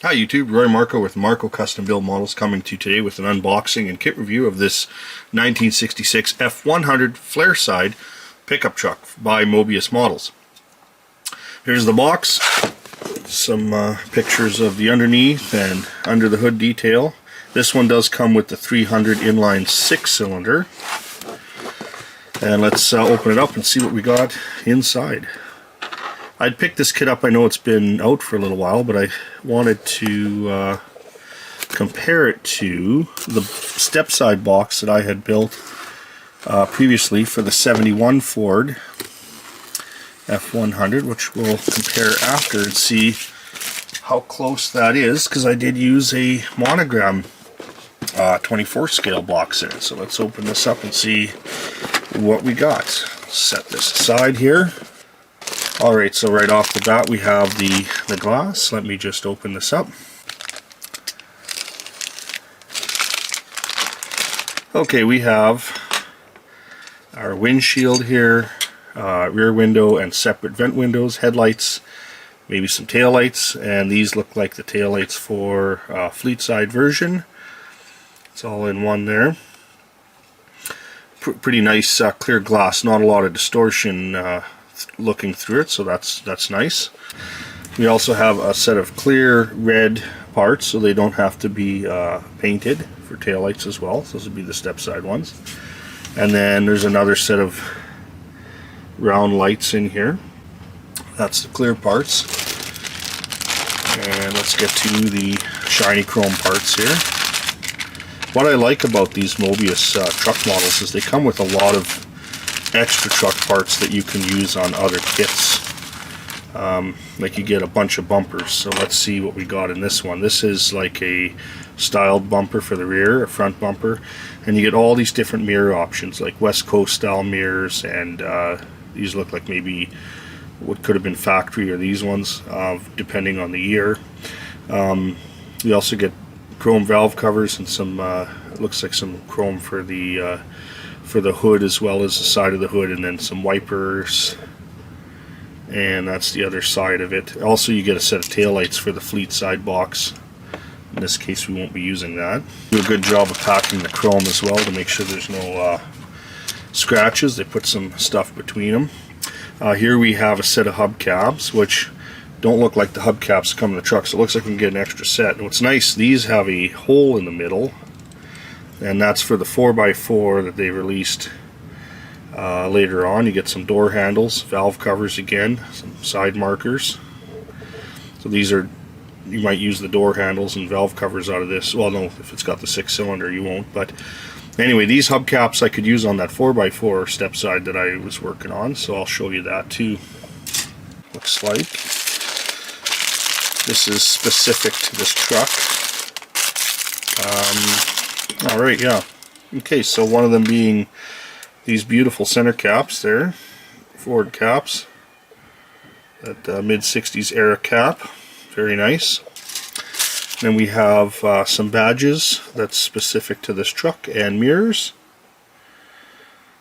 Hi YouTube, Marko with Marko Custom Build Models coming to you today with an unboxing and kit review of this 1966 F-100 Flareside pickup truck by Moebius Models. Here's the box, some pictures of the underneath and under the hood detail. This one does come with the 300 inline 6-cylinder. And let's open it up and see what we got inside. I'd picked this kit up, I know it's been out for a little while, but I wanted to compare it to the step side box that I had built previously for the 71 Ford F-100, which we'll compare after and see how close that is, because I did use a monogram 24 scale box in it. So let's open this up and see what we got. Set this aside here. Alright, so right off the bat we have the glass. Let me just open this up. Okay, we have our windshield here, rear window and separate vent windows, headlights, maybe some taillights, and these look like the taillights for fleet side version. It's all in one there. Pretty nice clear glass, not a lot of distortion looking through it, so that's nice. We also have a set of clear red parts, so they don't have to be painted for taillights as well. Those would be the step side ones. And then there's another set of round lights in here. That's the clear parts. And let's get to the shiny chrome parts here. What I like about these Moebius truck models is they come with a lot of extra truck parts that you can use on other kits. Like you get a bunch of bumpers. So let's see what we got in this one. This is like a styled bumper for the rear, a front bumper, and you get all these different mirror options, like West Coast style mirrors, and these look like maybe what could have been factory, or these ones, depending on the year. We also get chrome valve covers and some it looks like some chrome for the hood as well as the side of the hood, and then some wipers, and that's the other side of it. Also, you get a set of taillights for the fleet side box. In this case we won't be using that. Do a good job of packing the chrome as well to make sure there's no scratches. They put some stuff between them. Here we have a set of hubcaps, which don't look like the hubcaps that come in the truck, so it looks like we can get an extra set. And what's nice, these have a hole in the middle, and that's for the 4x4 that they released later on. You get some door handles, valve covers again, some side markers. So these are, you might use the door handles and valve covers out of this. Well, no, if it's got the 6-cylinder you won't, but anyway, these hubcaps I could use on that 4x4 step side that I was working on, so I'll show you that too. Looks like this is specific to this truck. Alright, yeah. Okay, so one of them being these beautiful center caps there, Ford caps, that mid-60s era cap, very nice. Then we have some badges that's specific to this truck, and mirrors.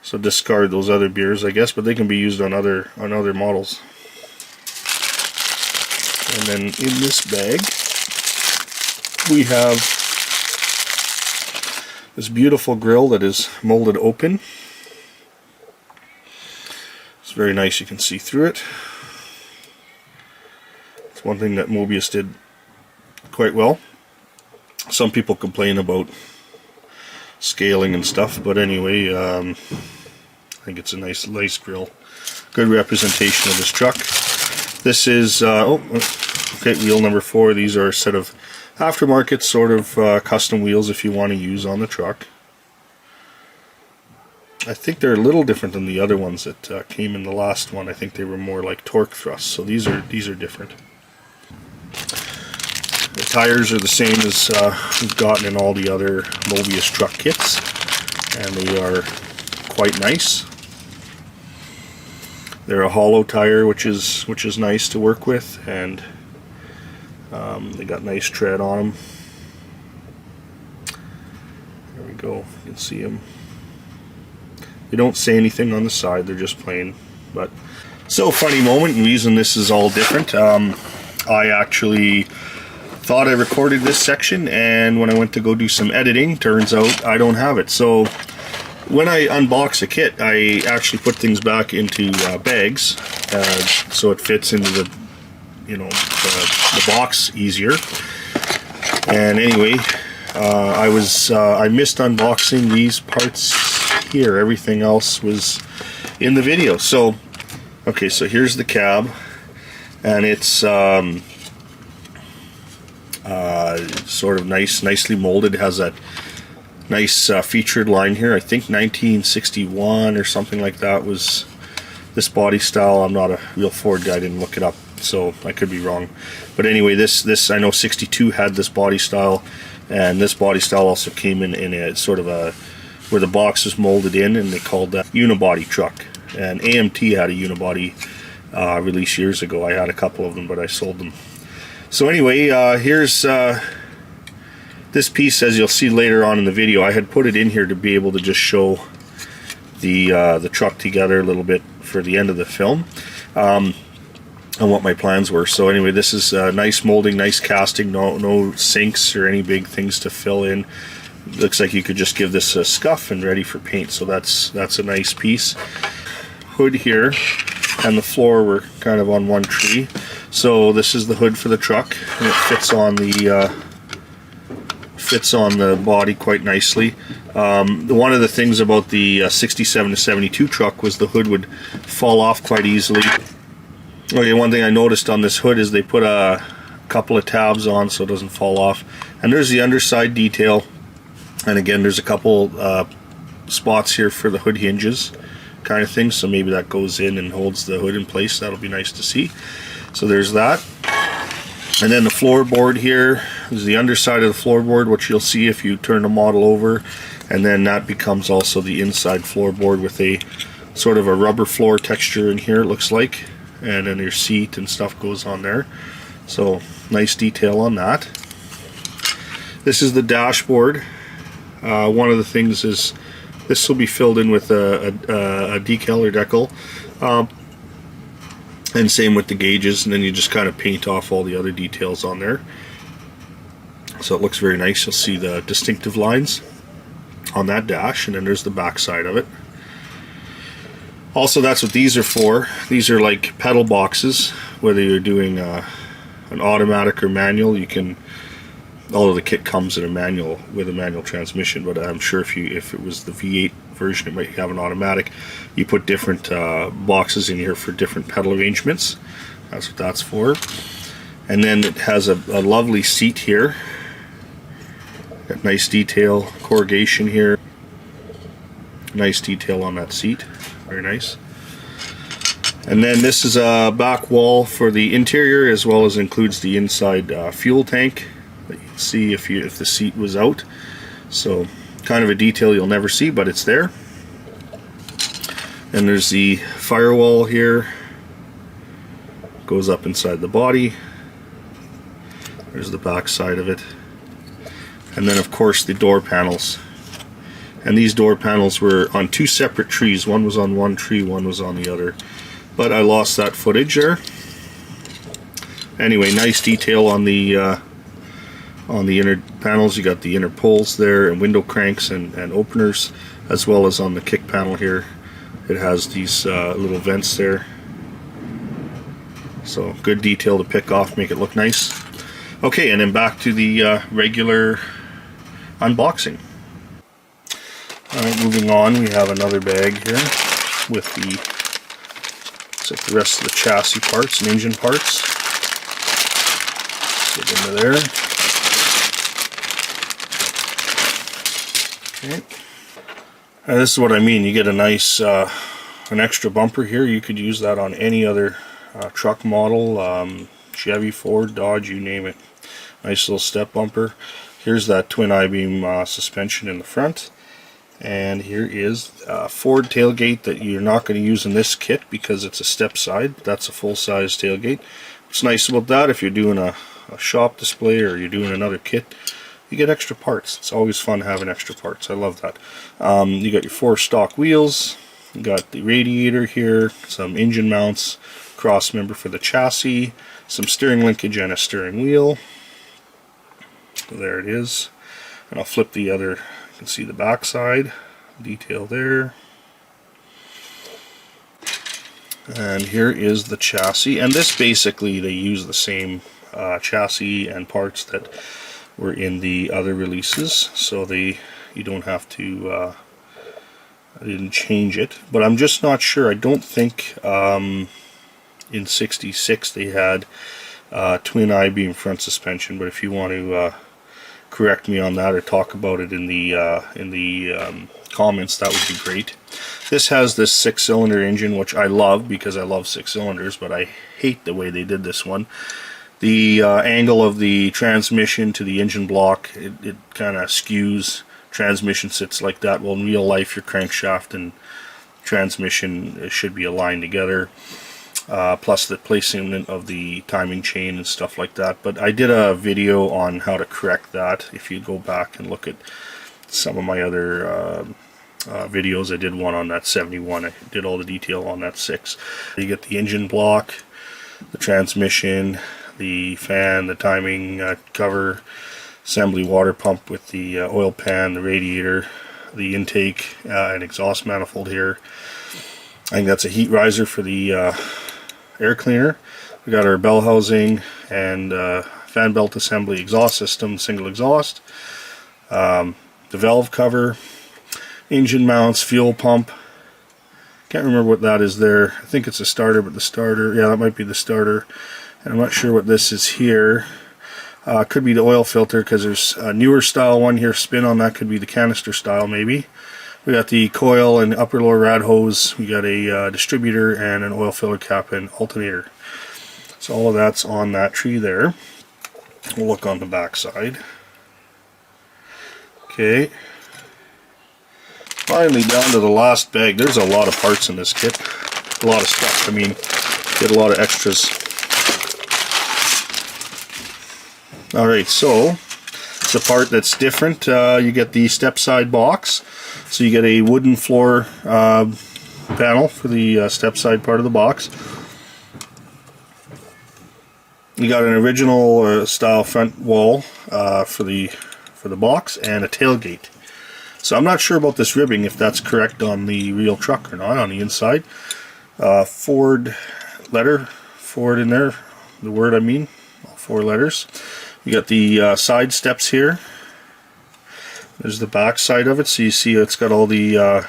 So discard those other mirrors, I guess, but they can be used on other models. And then in this bag we have this beautiful grille that is molded open. It's very nice, you can see through it. It's one thing that Moebius did quite well. Some people complain about scaling and stuff, but anyway, I think it's a nice grille. Good representation of this truck. This is okay, wheel number 4. These are a set of aftermarket sort of custom wheels if you want to use on the truck. I think they're a little different than the other ones that came in the last one. I think they were more like torque thrusts, so these are different. The tires are the same as we've gotten in all the other Moebius truck kits, and they are quite nice. They're a hollow tire, which is nice to work with, and they got nice tread on them. There we go, you can see them. They don't say anything on the side, they're just plain. But so, funny moment, and reason this is all different. I actually thought I recorded this section, and when I went to go do some editing, turns out I don't have it. So when I unbox a kit, I actually put things back into bags, so it fits into the, you know, the box easier. And anyway, I missed unboxing these parts here. Everything else was in the video. So okay, so here's the cab, and it's sort of nicely molded. It has that nice featured line here. I think 1961 or something like that was this body style. I'm not a real Ford guy, I didn't look it up, so I could be wrong. But anyway, this I know 62 had this body style, and this body style also came in a sort of a where the box was molded in, and they called that unibody truck. And AMT had a unibody release years ago. I had a couple of them, but I sold them. So anyway, here's this piece. As you'll see later on in the video, I had put it in here to be able to just show the truck together a little bit for the end of the film, and what my plans were. So anyway, this is nice molding, nice casting, no sinks or any big things to fill in. Looks like you could just give this a scuff and ready for paint. So that's a nice piece. Hood here and the floor were kind of on one tree. So this is the hood for the truck, and it fits on the body quite nicely. One of the things about the 67 to 72 truck was the hood would fall off quite easily. Okay, one thing I noticed on this hood is they put a couple of tabs on so it doesn't fall off. And there's the underside detail, and again there's a couple spots here for the hood hinges kind of thing, so maybe that goes in and holds the hood in place. That'll be nice to see. So there's that. And then the floorboard here is the underside of the floorboard, which you'll see if you turn the model over, and then that becomes also the inside floorboard with a sort of a rubber floor texture in here, it looks like, and then your seat and stuff goes on there. So nice detail on that. This is the dashboard. One of the things is this will be filled in with a decal or decal, and same with the gauges, and then you just kind of paint off all the other details on there. So it looks very nice. You'll see the distinctive lines on that dash, and then there's the back side of it. Also, that's what these are for. These are like pedal boxes, whether you're doing an automatic or manual. You can, although the kit comes in a manual with a manual transmission, but I'm sure if it was the V8 version, it might have an automatic. You put different boxes in here for different pedal arrangements. That's what that's for. And then it has a lovely seat here. Got nice detail, corrugation here. Nice detail on that seat. Very nice. And then this is a back wall for the interior, as well as includes the inside fuel tank that you can see if the seat was out. So kind of a detail you'll never see, but it's there. And there's the firewall here. Goes up inside the body. There's the back side of it. And then of course the door panels. And these door panels were on two separate trees. One was on one tree, one was on the other. But I lost that footage there. Anyway, nice detail on the inner panels. You got the inner pulls there, and window cranks and openers, as well as on the kick panel here. It has these little vents there. So good detail to pick off, make it look nice. Okay, and then back to the regular unboxing. Alright, moving on, we have another bag here with looks like the rest of the chassis parts and engine parts. Get into there. Okay. And this is what I mean. You get a nice, an extra bumper here. You could use that on any other truck model, Chevy, Ford, Dodge, you name it. Nice little step bumper. Here's that twin I-beam suspension in the front. And here is a Ford tailgate that you're not going to use in this kit because it's a step side. That's a full-size tailgate. What's nice about that, if you're doing a shop display or you're doing another kit, you get extra parts. It's always fun having extra parts. I love that. You got your 4 stock wheels. You got the radiator here, some engine mounts, cross member for the chassis, some steering linkage and a steering wheel. So there it is. And I'll flip the other, you can see the back side, detail there. And here is the chassis, and this basically they use the same chassis and parts that were in the other releases, so you don't have to I didn't change it, but I'm just not sure. I don't think in 66 they had twin I-beam front suspension, but if you want to correct me on that or talk about it in the comments, that would be great. This has this 6-cylinder engine, which I love because I love 6 cylinders, but I hate the way they did this one. The angle of the transmission to the engine block, it kind of skews. Transmission sits like that. Well, in real life, your crankshaft and transmission should be aligned together. Plus the placement of the timing chain and stuff like that. But I did a video on how to correct that. If you go back and look at some of my other videos, I did one on that 71. I did all the detail on that 6. You get the engine block, the transmission, the fan, the timing cover, assembly water pump with the oil pan, the radiator, the intake, and exhaust manifold here. I think that's a heat riser for the air cleaner. We got our bell housing and fan belt assembly, exhaust system, single exhaust, the valve cover, engine mounts, fuel pump. Can't remember what that is there. I think it's a starter, but the starter, yeah, that might be the starter. And I'm not sure what this is here. Could be the oil filter, because there's a newer style one here, spin on that, could be the canister style maybe. We got the coil and upper lower rad hose, we got a distributor and an oil filler cap and alternator. So all of that's on that tree there. We'll look on the back side. Okay. Finally down to the last bag. There's a lot of parts in this kit. A lot of stuff. I mean, get a lot of extras. Alright, so it's a part that's different. You get the step side box. So you get a wooden floor panel for the step side part of the box. You got an original style front wall for the box and a tailgate. So I'm not sure about this ribbing, if that's correct on the real truck or not, on the inside. Ford letter, Ford in there, the word I mean, all 4 letters. You got the side steps here. There's the back side of it, so you see it's got all the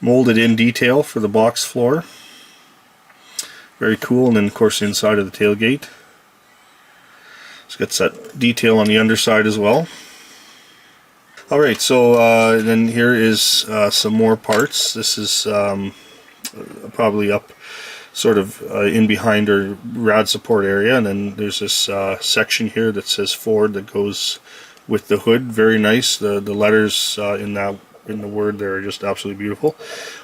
molded in detail for the box floor. Very cool. And then of course inside of the tailgate, it's got that detail on the underside as well. Alright, so then here is some more parts. This is probably up sort of in behind our rad support area, and then there's this section here that says Ford that goes with the hood. Very nice. The letters in the word there are just absolutely beautiful.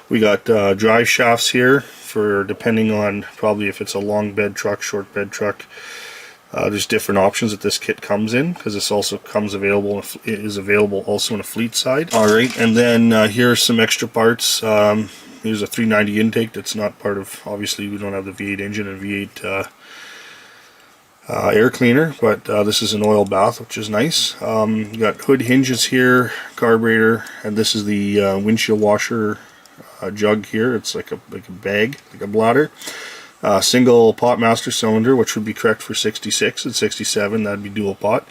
We got drive shafts here for depending on probably if it's a long bed truck, short bed truck. There's different options that this kit comes in, because this also is available also on a fleet side. Alright, and then here's some extra parts. Here's a 390 intake that's not part of, obviously we don't have the V8 engine and V8 air cleaner, but this is an oil bath, which is nice. You got hood hinges here, carburetor, and this is the windshield washer jug here. It's like a bag, like a bladder. Single pot master cylinder, which would be correct for 66, and 67 that'd be dual pot.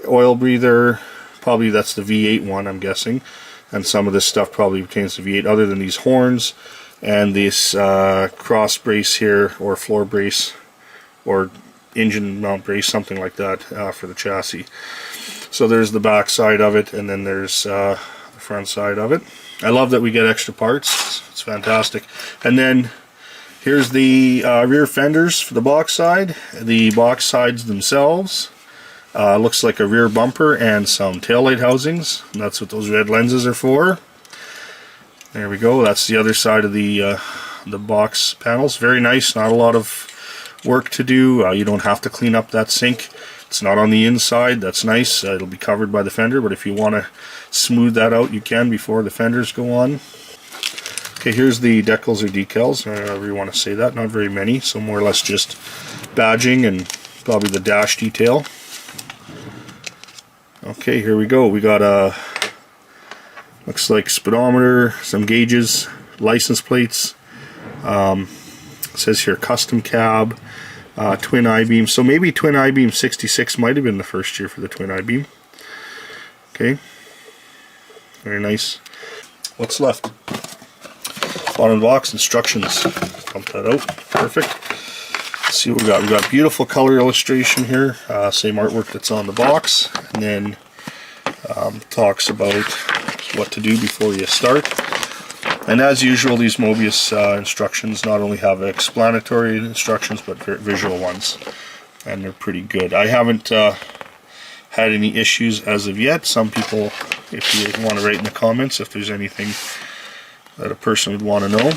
Oil breather, probably that's the V8 one, I'm guessing, and some of this stuff probably pertains to V8, other than these horns and this cross brace here, or floor brace, or engine mount brace, something like that, for the chassis. So there's the back side of it, and then there's the front side of it. I love that we get extra parts. It's fantastic. And then here's the rear fenders for the box side. The box sides themselves looks like a rear bumper and some taillight housings, and that's what those red lenses are for. There we go. That's the other side of the box panels. Very nice. Not a lot of work to do. You don't have to clean up that sink. It's not on the inside. That's nice. It'll be covered by the fender, but if you want to smooth that out, you can before the fenders go on. Okay, here's the decals or decals, or however you want to say that. Not very many, so more or less just badging and probably the dash detail. Okay, here we go. We got a, looks like speedometer, some gauges, license plates. It says here custom cab, twin I-beam. So maybe twin I-beam 66 might have been the first year for the twin I-beam. Okay, very nice. What's left? Bottom box, instructions. Pump that out. Perfect. Let's see what we got. We got beautiful color illustration here. Same artwork that's on the box. And then talks about what to do before you start. And as usual, these Moebius instructions not only have explanatory instructions, but visual ones. And they're pretty good. I haven't had any issues as of yet. Some people, if you want to write in the comments if there's anything that a person would want to know.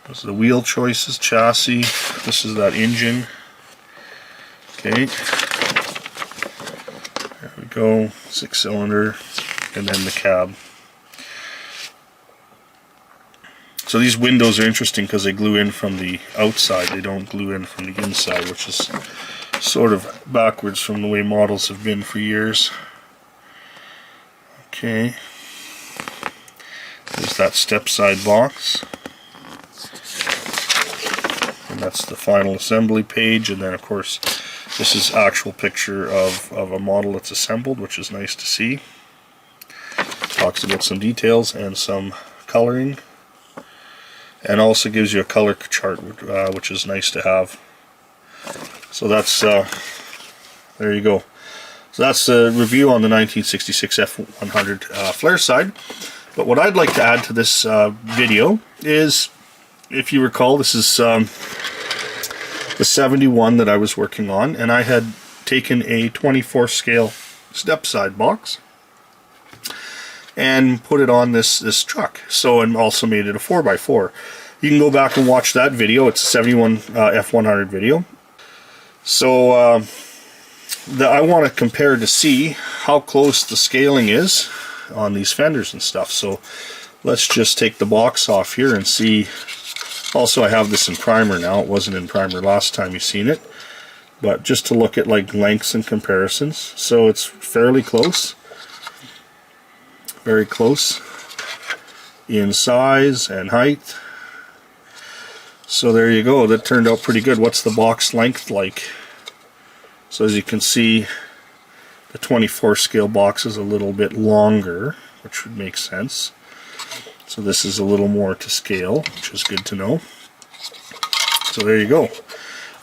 Those are the wheel choices, chassis. This is that engine. Okay. There we go. 6-cylinder. And then the cab. So these windows are interesting because they glue in from the outside. They don't glue in from the inside, which is sort of backwards from the way models have been for years. Okay. There's that step side box. And that's the final assembly page. And then of course this is actual picture of a model that's assembled, which is nice to see. Talks about some details and some coloring. And also gives you a color chart, which is nice to have. So that's, there you go. So that's a review on the 1966 F-100 Flareside. But what I'd like to add to this video is, if you recall, this is the 71 that I was working on, and I had taken a 24 scale step side box and put it on this truck. So, and also made it a 4x4. You can go back and watch that video. It's a 71 F100 video. So I want to compare to see how close the scaling is on these fenders and stuff. So let's just take the box off here and see. Also, I have this in primer now. It wasn't in primer last time you've seen it, but just to look at like lengths and comparisons. So it's fairly close, very close in size and height. So there you go. That turned out pretty good. What's the box length like? So as you can see, the 24 scale box is a little bit longer, which would make sense. So this is a little more to scale, which is good to know. So there you go.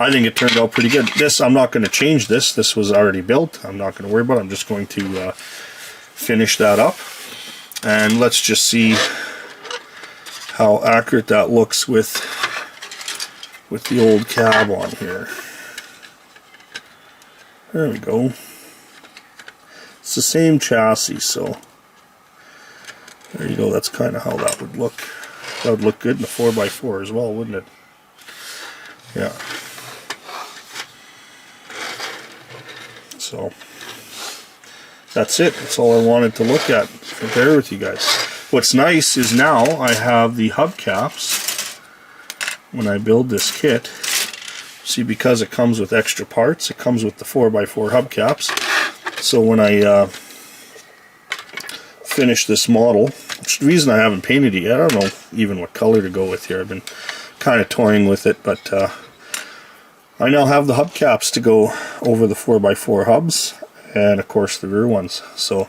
I think it turned out pretty good. This, I'm not going to change this. This was already built. I'm not going to worry about it. I'm just going to finish that up. And let's just see how accurate that looks with the old cab on here. There we go. It's the same chassis, so there you go. That's kind of how that would look. That would look good in a 4x4 as well, wouldn't it? Yeah. So that's it. That's all I wanted to look at, compare with you guys. What's nice is now I have the hubcaps when I build this kit. See, because it comes with extra parts, it comes with the 4x4 hubcaps. So when I finish this model, which the reason I haven't painted it yet, I don't know even what color to go with here. I've been kind of toying with it, but I now have the hubcaps to go over the 4x4 hubs, and of course the rear ones. So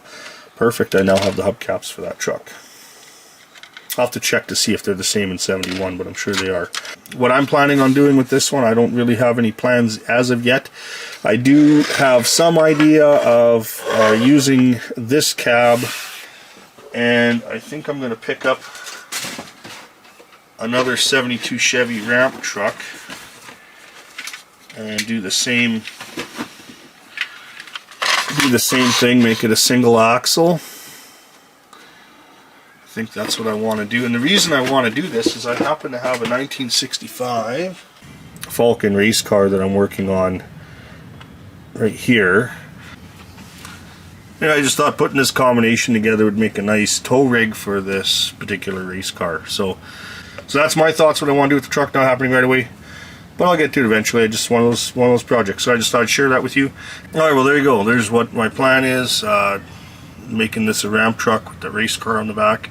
perfect, I now have the hubcaps for that truck. I'll have to check to see if they're the same in 71, but I'm sure they are. What I'm planning on doing with this one, I don't really have any plans as of yet. I do have some idea of using this cab, and I think I'm going to pick up another 72 Chevy ramp truck and do the same thing, make it a single axle. I think that's what I want to do. And the reason I want to do this is I happen to have a 1965 Falcon race car that I'm working on right here. And I just thought putting this combination together would make a nice tow rig for this particular race car. So that's my thoughts, what I want to do with the truck, not happening right away. but I'll get to it eventually. Just one of those projects. So I just thought I'd share that with you. All right, well there you go. There's what my plan is. Making this a Ram truck with the race car on the back.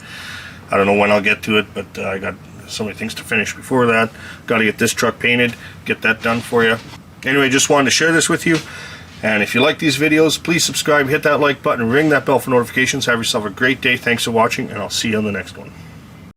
I don't know when I'll get to it, but I got so many things to finish before that. Got to get this truck painted, get that done for you. Anyway, just wanted to share this with you. And if you like these videos, please subscribe, hit that like button, ring that bell for notifications. Have yourself a great day. Thanks for watching, and I'll see you on the next one.